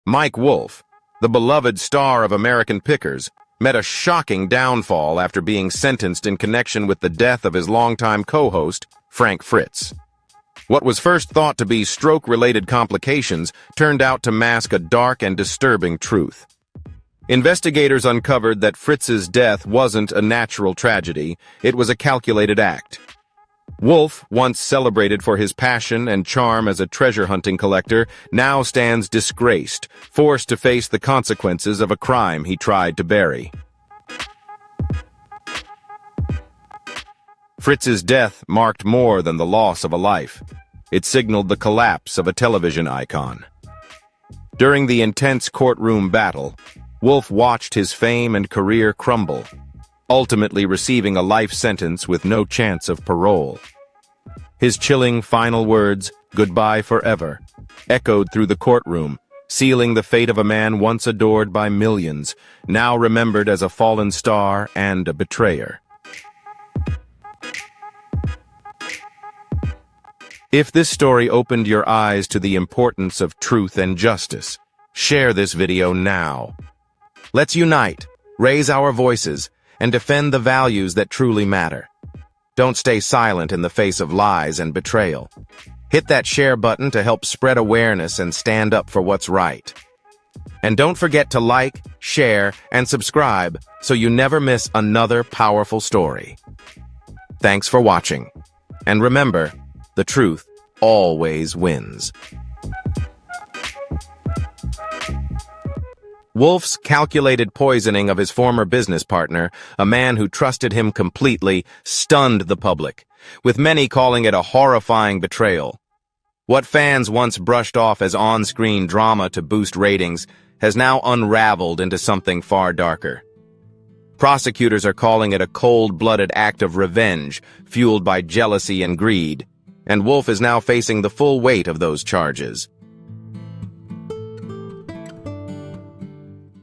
Mike Wolfe, the beloved star of American Pickers, met a shocking downfall after being sentenced in connection with the death of his longtime co-host, Frank Fritz. What was first thought to be stroke-related complications turned out to mask a dark and disturbing truth. Investigators uncovered that Fritz's death wasn't a natural tragedy, it was a calculated act. Wolfe, once celebrated for his passion and charm as a treasure-hunting collector, now stands disgraced, forced to face the consequences of a crime he tried to bury. Fritz's death marked more than the loss of a life. It signaled the collapse of a television icon. During the intense courtroom battle, Wolfe watched his fame and career crumble, ultimately receiving a life sentence with no chance of parole. His chilling final words, "Goodbye forever," echoed through the courtroom, sealing the fate of a man once adored by millions, now remembered as a fallen star and a betrayer. If this story opened your eyes to the importance of truth and justice, share this video now. Let's unite, raise our voices, and defend the values that truly matter. Don't stay silent in the face of lies and betrayal. Hit that share button to help spread awareness and stand up for what's right. And don't forget to like, share, and subscribe so you never miss another powerful story. Thanks for watching. And remember, the truth always wins. Wolfe's calculated poisoning of his former business partner, a man who trusted him completely, stunned the public, with many calling it a horrifying betrayal. What fans once brushed off as on-screen drama to boost ratings has now unraveled into something far darker. Prosecutors are calling it a cold-blooded act of revenge, fueled by jealousy and greed, and Wolfe is now facing the full weight of those charges.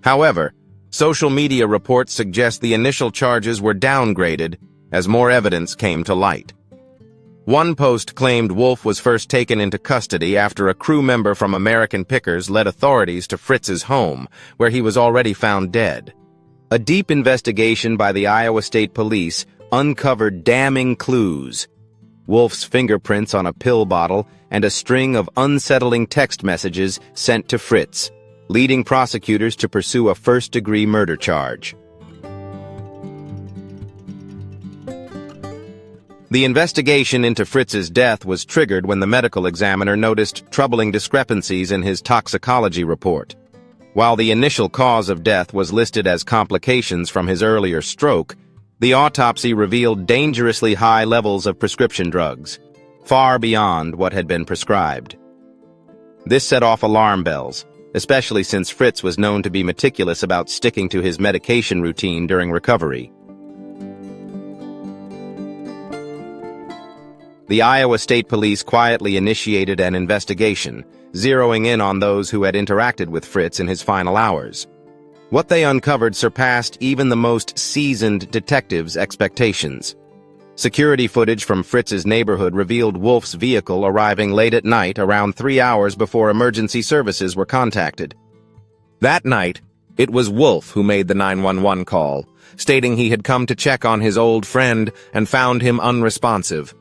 However, social media reports suggest the initial charges were downgraded as more evidence came to light. One post claimed Wolfe was first taken into custody after a crew member from American Pickers led authorities to Fritz's home, where he was already found dead. A deep investigation by the Iowa State Police uncovered damning clues: Wolfe's fingerprints on a pill bottle and a string of unsettling text messages sent to Fritz, leading prosecutors to pursue a first-degree murder charge. The investigation into Fritz's death was triggered when the medical examiner noticed troubling discrepancies in his toxicology report. While the initial cause of death was listed as complications from his earlier stroke, the autopsy revealed dangerously high levels of prescription drugs, far beyond what had been prescribed. This set off alarm bells, especially since Fritz was known to be meticulous about sticking to his medication routine during recovery. The Iowa State Police quietly initiated an investigation, zeroing in on those who had interacted with Fritz in his final hours. What they uncovered surpassed even the most seasoned detectives' expectations. Security footage from Fritz's neighborhood revealed Wolfe's vehicle arriving late at night around 3 hours before emergency services were contacted. That night, it was Wolfe who made the 911 call, stating he had come to check on his old friend and found him unresponsive.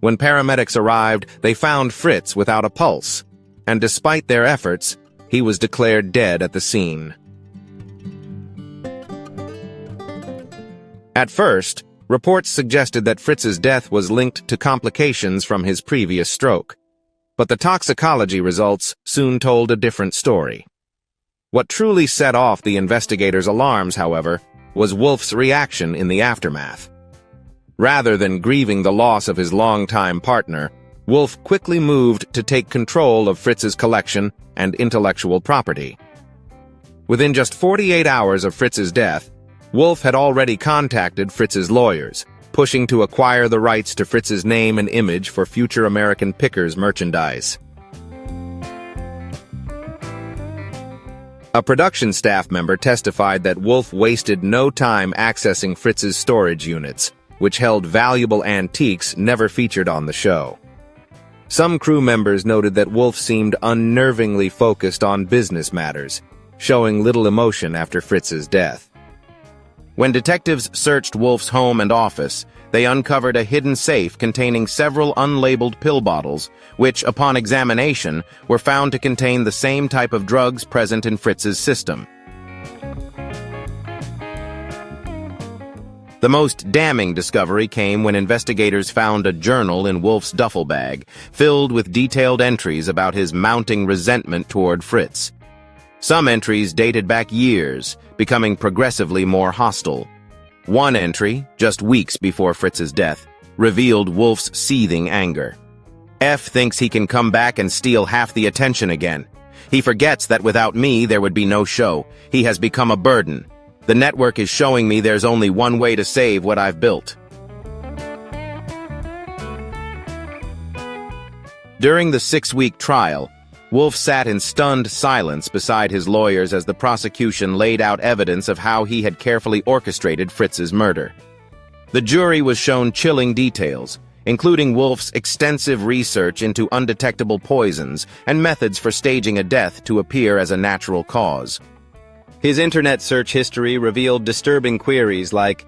When paramedics arrived, they found Fritz without a pulse, and despite their efforts, he was declared dead at the scene. At first, reports suggested that Fritz's death was linked to complications from his previous stroke. But the toxicology results soon told a different story. What truly set off the investigators' alarms, however, was Wolfe's reaction in the aftermath. Rather than grieving the loss of his longtime partner, Wolfe quickly moved to take control of Fritz's collection and intellectual property. Within just 48 hours of Fritz's death, Wolfe had already contacted Fritz's lawyers, pushing to acquire the rights to Fritz's name and image for future American Pickers merchandise. A production staff member testified that Wolfe wasted no time accessing Fritz's storage units, which held valuable antiques never featured on the show. Some crew members noted that Wolfe seemed unnervingly focused on business matters, showing little emotion after Fritz's death. When detectives searched Wolfe's home and office, they uncovered a hidden safe containing several unlabeled pill bottles, which, upon examination, were found to contain the same type of drugs present in Fritz's system. The most damning discovery came when investigators found a journal in Wolfe's duffel bag, filled with detailed entries about his mounting resentment toward Fritz. Some entries dated back years, becoming progressively more hostile. One entry, just weeks before Fritz's death, revealed Wolfe's seething anger. F thinks he can come back and steal half the attention again. He forgets that without me there would be no show. He has become a burden. The network is showing me there's only one way to save what I've built. During the 6-week trial, Wolfe sat in stunned silence beside his lawyers as the prosecution laid out evidence of how he had carefully orchestrated Fritz's murder. The jury was shown chilling details, including Wolfe's extensive research into undetectable poisons and methods for staging a death to appear as a natural cause. His internet search history revealed disturbing queries like,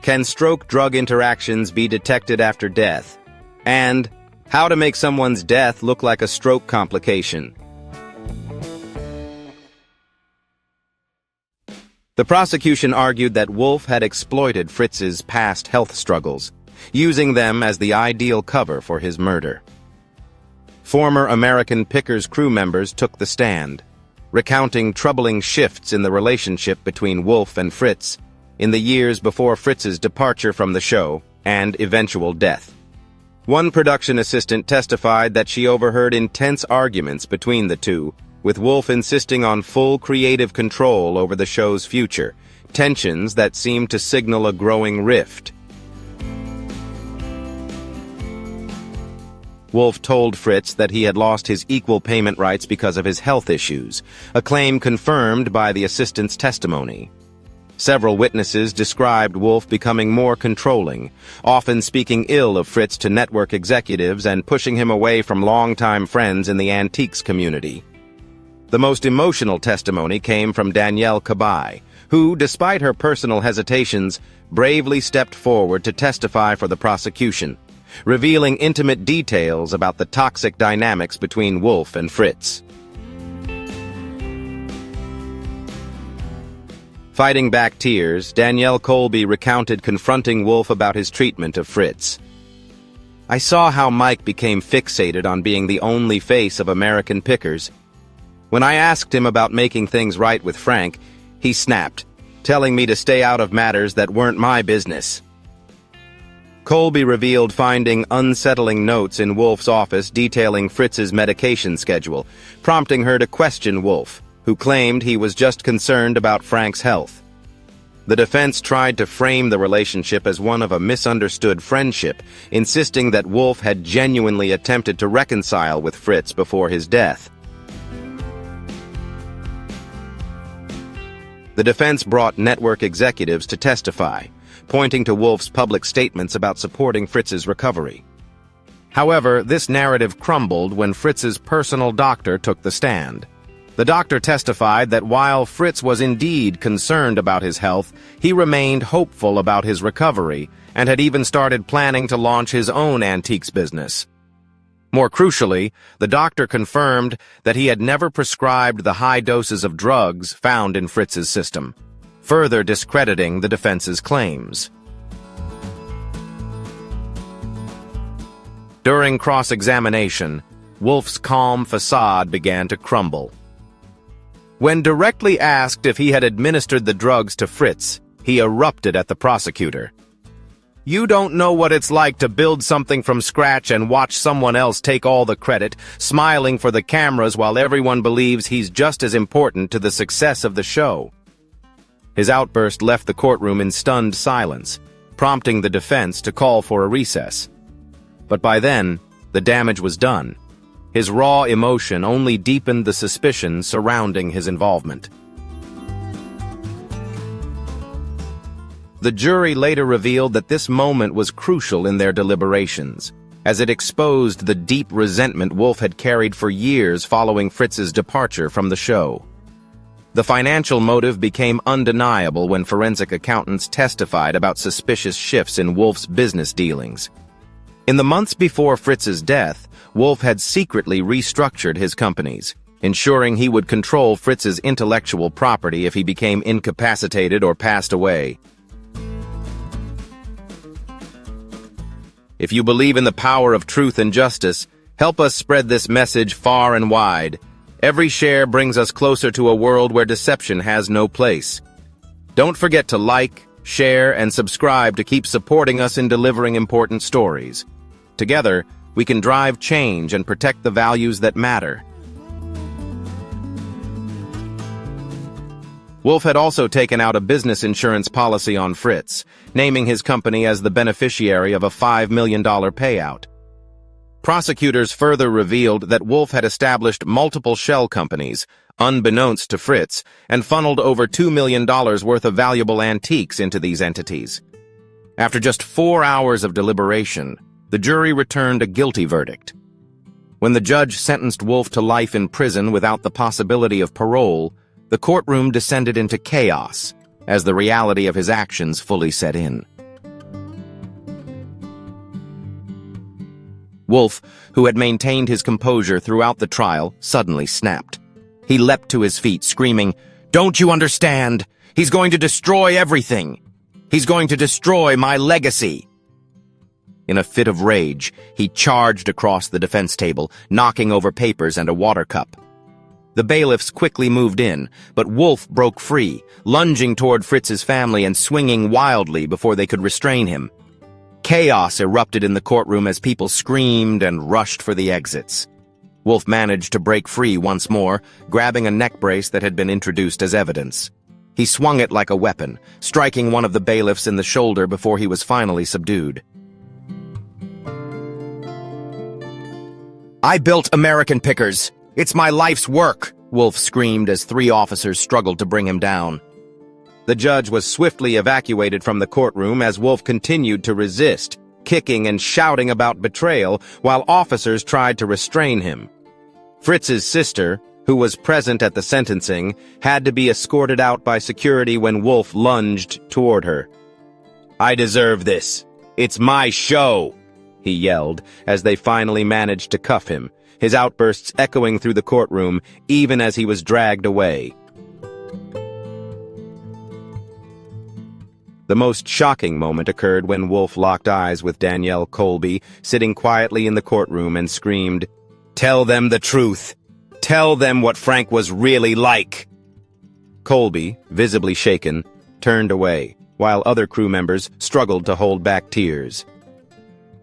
"Can stroke drug interactions be detected after death?" and "How to make someone's death look like a stroke complication." The prosecution argued that Wolfe had exploited Fritz's past health struggles, using them as the ideal cover for his murder. Former American Pickers crew members took the stand, recounting troubling shifts in the relationship between Wolfe and Fritz in the years before Fritz's departure from the show and eventual death. One production assistant testified that she overheard intense arguments between the two, with Wolfe insisting on full creative control over the show's future, tensions that seemed to signal a growing rift. Wolfe told Fritz that he had lost his equal payment rights because of his health issues, a claim confirmed by the assistant's testimony. Several witnesses described Wolfe becoming more controlling, often speaking ill of Fritz to network executives and pushing him away from longtime friends in the antiques community. The most emotional testimony came from Danielle Kabai, who, despite her personal hesitations, bravely stepped forward to testify for the prosecution, revealing intimate details about the toxic dynamics between Wolfe and Fritz. Fighting back tears, Danielle Colby recounted confronting Wolfe about his treatment of Fritz. "I saw how Mike became fixated on being the only face of American Pickers. When I asked him about making things right with Frank, he snapped, telling me to stay out of matters that weren't my business." Colby revealed finding unsettling notes in Wolfe's office detailing Fritz's medication schedule, prompting her to question Wolfe, who claimed he was just concerned about Frank's health. The defense tried to frame the relationship as one of a misunderstood friendship, insisting that Wolfe had genuinely attempted to reconcile with Fritz before his death. The defense brought network executives to testify, pointing to Wolfe's public statements about supporting Fritz's recovery. However, this narrative crumbled when Fritz's personal doctor took the stand. The doctor testified that while Fritz was indeed concerned about his health, he remained hopeful about his recovery and had even started planning to launch his own antiques business. More crucially, the doctor confirmed that he had never prescribed the high doses of drugs found in Fritz's system, further discrediting the defense's claims. During cross-examination, Wolfe's calm facade began to crumble. When directly asked if he had administered the drugs to Fritz, he erupted at the prosecutor. "You don't know what it's like to build something from scratch and watch someone else take all the credit, smiling for the cameras while everyone believes he's just as important to the success of the show." His outburst left the courtroom in stunned silence, prompting the defense to call for a recess. But by then, the damage was done. His raw emotion only deepened the suspicion surrounding his involvement. The jury later revealed that this moment was crucial in their deliberations. as it exposed the deep resentment Wolfe had carried for years following Fritz's departure from the show. The financial motive became undeniable when forensic accountants testified about suspicious shifts in Wolfe's business dealings. In the months before Fritz's death, Wolfe had secretly restructured his companies, ensuring he would control Fritz's intellectual property if he became incapacitated or passed away. If you believe in the power of truth and justice, help us spread this message far and wide. Every share brings us closer to a world where deception has no place. Don't forget to like, share, and subscribe to keep supporting us in delivering important stories. Together, we can drive change and protect the values that matter. Wolfe had also taken out a business insurance policy on Fritz, naming his company as the beneficiary of a $5 million payout. Prosecutors further revealed that Wolfe had established multiple shell companies, unbeknownst to Fritz, and funneled over $2 million worth of valuable antiques into these entities. After just 4 hours of deliberation, the jury returned a guilty verdict. When the judge sentenced Wolfe to life in prison without the possibility of parole, the courtroom descended into chaos as the reality of his actions fully set in. Wolfe, who had maintained his composure throughout the trial, suddenly snapped. He leapt to his feet, screaming, "Don't you understand? He's going to destroy everything! He's going to destroy my legacy!" In a fit of rage, he charged across the defense table, knocking over papers and a water cup. The bailiffs quickly moved in, but Wolfe broke free, lunging toward Fritz's family and swinging wildly before they could restrain him. Chaos erupted in the courtroom as people screamed and rushed for the exits. Wolfe managed to break free once more, grabbing a neck brace that had been introduced as evidence. He swung it like a weapon, striking one of the bailiffs in the shoulder before he was finally subdued. "I built American Pickers. It's my life's work," Wolfe screamed as 3 officers struggled to bring him down. The judge was swiftly evacuated from the courtroom as Wolfe continued to resist, kicking and shouting about betrayal while officers tried to restrain him. Fritz's sister, who was present at the sentencing, had to be escorted out by security when Wolfe lunged toward her. "I deserve this. It's my show," he yelled as they finally managed to cuff him, his outbursts echoing through the courtroom even as he was dragged away. The most shocking moment occurred when Wolfe locked eyes with Danielle Colby, sitting quietly in the courtroom, and screamed, "Tell them the truth! Tell them what Frank was really like!" Colby, visibly shaken, turned away, while other crew members struggled to hold back tears.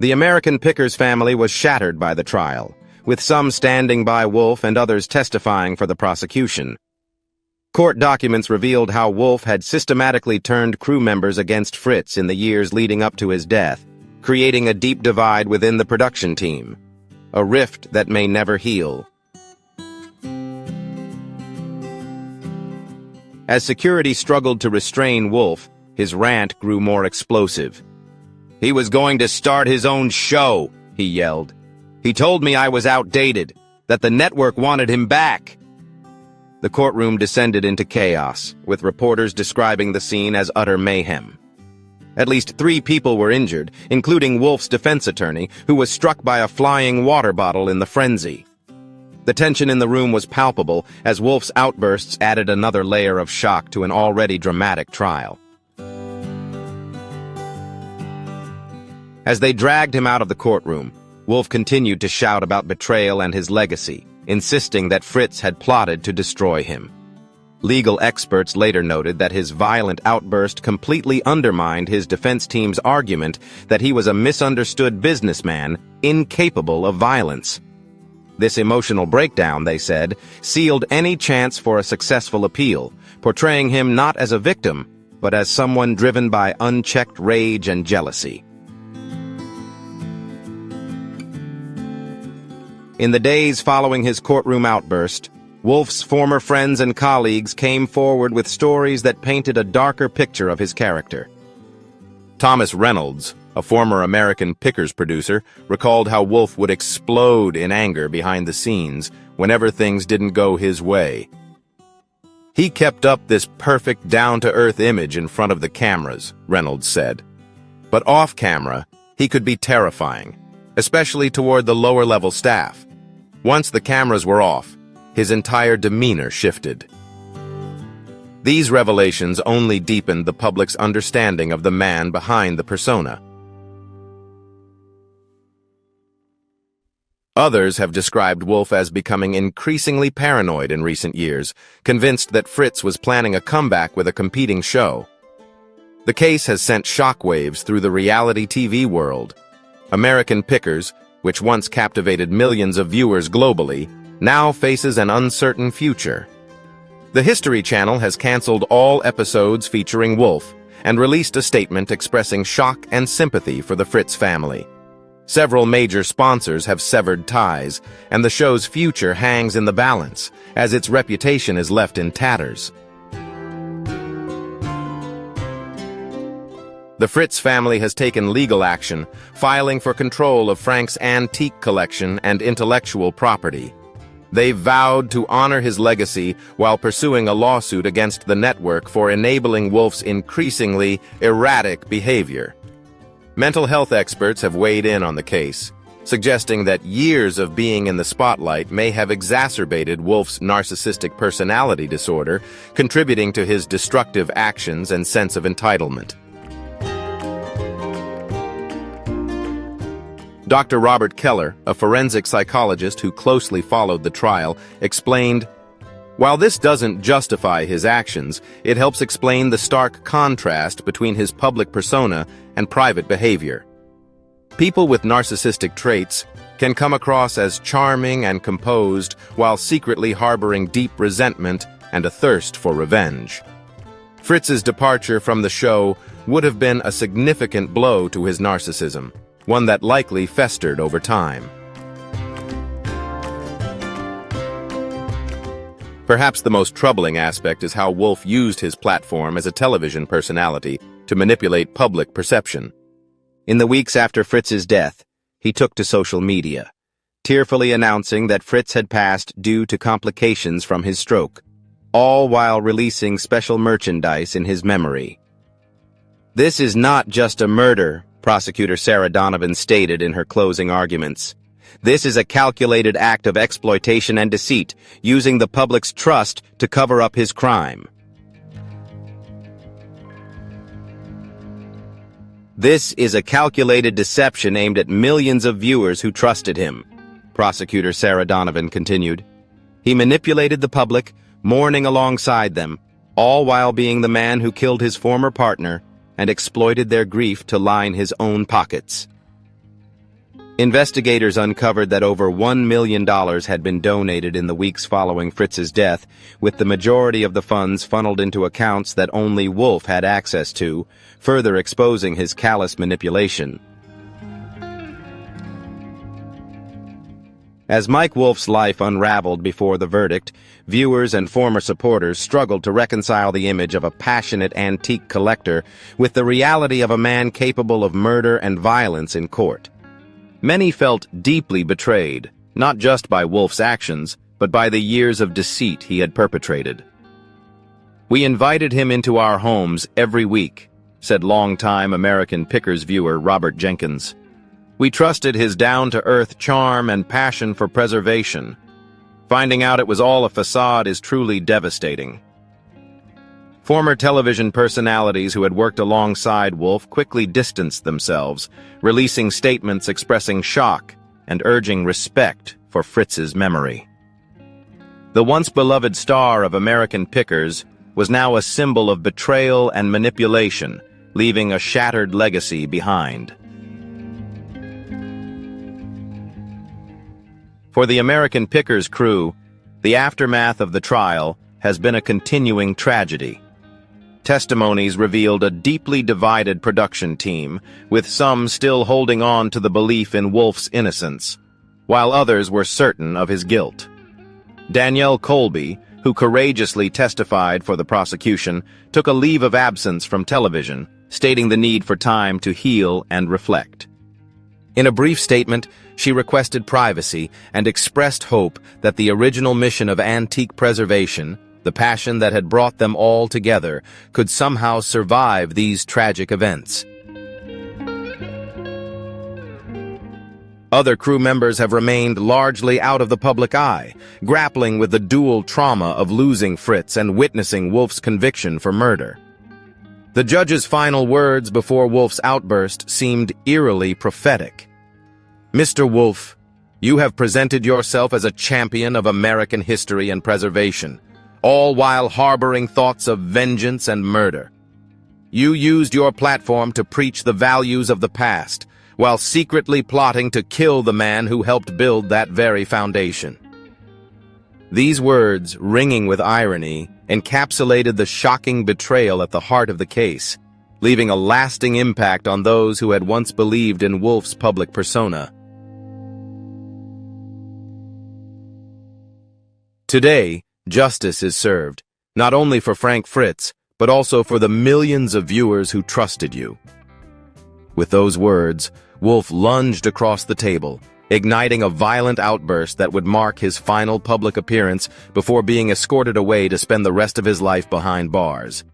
The American Pickers family was shattered by the trial, with some standing by Wolfe and others testifying for the prosecution. Court documents revealed how Wolfe had systematically turned crew members against Fritz in the years leading up to his death, creating a deep divide within the production team, a rift that may never heal. As security struggled to restrain Wolfe, his rant grew more explosive. "He was going to start his own show," he yelled. "He told me I was outdated, that the network wanted him back." The courtroom descended into chaos, with reporters describing the scene as utter mayhem. At least 3 people were injured, including Wolfe's defense attorney, who was struck by a flying water bottle in the frenzy. The tension in the room was palpable, as Wolfe's outbursts added another layer of shock to an already dramatic trial. As they dragged him out of the courtroom, Wolfe continued to shout about betrayal and his legacy, insisting that Fritz had plotted to destroy him. Legal experts later noted that his violent outburst completely undermined his defense team's argument that he was a misunderstood businessman incapable of violence. This emotional breakdown, they said, sealed any chance for a successful appeal, portraying him not as a victim, but as someone driven by unchecked rage and jealousy. In the days following his courtroom outburst, Wolfe's former friends and colleagues came forward with stories that painted a darker picture of his character. Thomas Reynolds, a former American Pickers producer, recalled how Wolfe would explode in anger behind the scenes whenever things didn't go his way. "He kept up this perfect down-to-earth image in front of the cameras," Reynolds said. But off-camera, he could be terrifying, especially toward the lower-level staff. Once the cameras were off, his entire demeanor shifted. These revelations only deepened the public's understanding of the man behind the persona. Others have described Wolfe as becoming increasingly paranoid in recent years, convinced that Fritz was planning a comeback with a competing show. The case has sent shockwaves through the reality TV world. American Pickers, which once captivated millions of viewers globally, now faces an uncertain future. The History Channel has canceled all episodes featuring Wolfe and released a statement expressing shock and sympathy for the Fritz family. Several major sponsors have severed ties, and the show's future hangs in the balance, as its reputation is left in tatters. The Fritz family has taken legal action, filing for control of Frank's antique collection and intellectual property. They vowed to honor his legacy while pursuing a lawsuit against the network for enabling Wolfe's increasingly erratic behavior. Mental health experts have weighed in on the case, suggesting that years of being in the spotlight may have exacerbated Wolfe's narcissistic personality disorder, contributing to his destructive actions and sense of entitlement. Dr. Robert Keller, a forensic psychologist who closely followed the trial, explained, "While this doesn't justify his actions, it helps explain the stark contrast between his public persona and private behavior. People with narcissistic traits can come across as charming and composed while secretly harboring deep resentment and a thirst for revenge." Fritz's departure from the show would have been a significant blow to his narcissism, one that likely festered over time. Perhaps the most troubling aspect is how Wolfe used his platform as a television personality to manipulate public perception. In the weeks after Fritz's death, he took to social media, tearfully announcing that Fritz had passed due to complications from his stroke, all while releasing special merchandise in his memory. "This is not just a murder," Prosecutor Sarah Donovan stated in her closing arguments. "This is a calculated act of exploitation and deceit, using the public's trust to cover up his crime. This is a calculated deception aimed at millions of viewers who trusted him," Prosecutor Sarah Donovan continued. "He manipulated the public, mourning alongside them, all while being the man who killed his former partner and exploited their grief to line his own pockets." Investigators uncovered that over $1 million had been donated in the weeks following Fritz's death, with the majority of the funds funneled into accounts that only Wolfe had access to, further exposing his callous manipulation. As Mike Wolfe's life unraveled before the verdict, viewers and former supporters struggled to reconcile the image of a passionate antique collector with the reality of a man capable of murder and violence in court. Many felt deeply betrayed, not just by Wolfe's actions, but by the years of deceit he had perpetrated. "We invited him into our homes every week," said longtime American Pickers viewer Robert Jenkins. "We trusted his down-to-earth charm and passion for preservation. Finding out it was all a facade is truly devastating." Former television personalities who had worked alongside Wolfe quickly distanced themselves, releasing statements expressing shock and urging respect for Fritz's memory. The once beloved star of American Pickers was now a symbol of betrayal and manipulation, leaving a shattered legacy behind. For the American Pickers crew, the aftermath of the trial has been a continuing tragedy. Testimonies revealed a deeply divided production team, with some still holding on to the belief in Wolfe's innocence, while others were certain of his guilt. Danielle Colby, who courageously testified for the prosecution, took a leave of absence from television, stating the need for time to heal and reflect. In a brief statement, she requested privacy and expressed hope that the original mission of antique preservation, the passion that had brought them all together, could somehow survive these tragic events. Other crew members have remained largely out of the public eye, grappling with the dual trauma of losing Fritz and witnessing Wolfe's conviction for murder. The judge's final words before Wolfe's outburst seemed eerily prophetic. "Mr. Wolfe, you have presented yourself as a champion of American history and preservation, all while harboring thoughts of vengeance and murder. You used your platform to preach the values of the past, while secretly plotting to kill the man who helped build that very foundation." These words, ringing with irony, encapsulated the shocking betrayal at the heart of the case, leaving a lasting impact on those who had once believed in Wolfe's public persona. Today, justice is served, not only for Frank Fritz, but also for the millions of viewers who trusted you. With those words, Wolfe lunged across the table, igniting a violent outburst that would mark his final public appearance before being escorted away to spend the rest of his life behind bars.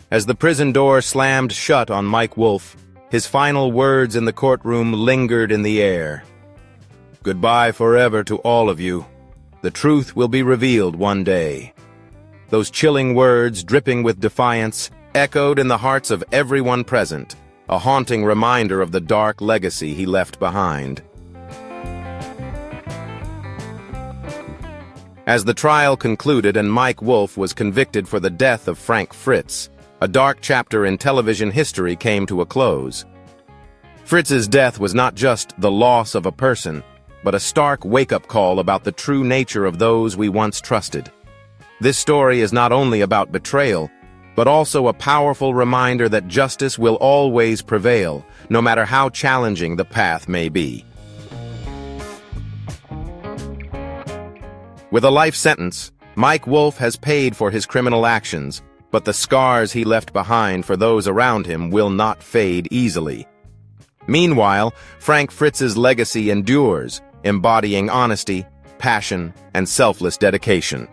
As the prison door slammed shut on Mike Wolfe, his final words in the courtroom lingered in the air. "Goodbye forever to all of you. The truth will be revealed one day." Those chilling words, dripping with defiance, echoed in the hearts of everyone present, a haunting reminder of the dark legacy he left behind. As the trial concluded and Mike Wolfe was convicted for the death of Frank Fritz, a dark chapter in television history came to a close. Fritz's death was not just the loss of a person, but a stark wake-up call about the true nature of those we once trusted. This story is not only about betrayal, but also a powerful reminder that justice will always prevail, no matter how challenging the path may be. With a life sentence, Mike Wolfe has paid for his criminal actions, but the scars he left behind for those around him will not fade easily. Meanwhile, Frank Fritz's legacy endures, embodying honesty, passion, and selfless dedication.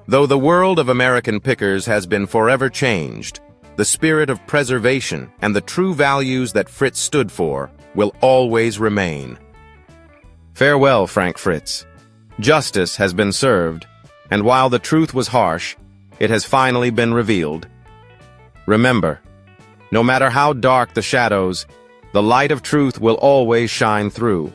Though the world of American pickers has been forever changed, the spirit of preservation and the true values that Fritz stood for will always remain. Farewell, Frank Fritz. Justice has been served, and while the truth was harsh, it has finally been revealed. Remember, no matter how dark the shadows, the light of truth will always shine through.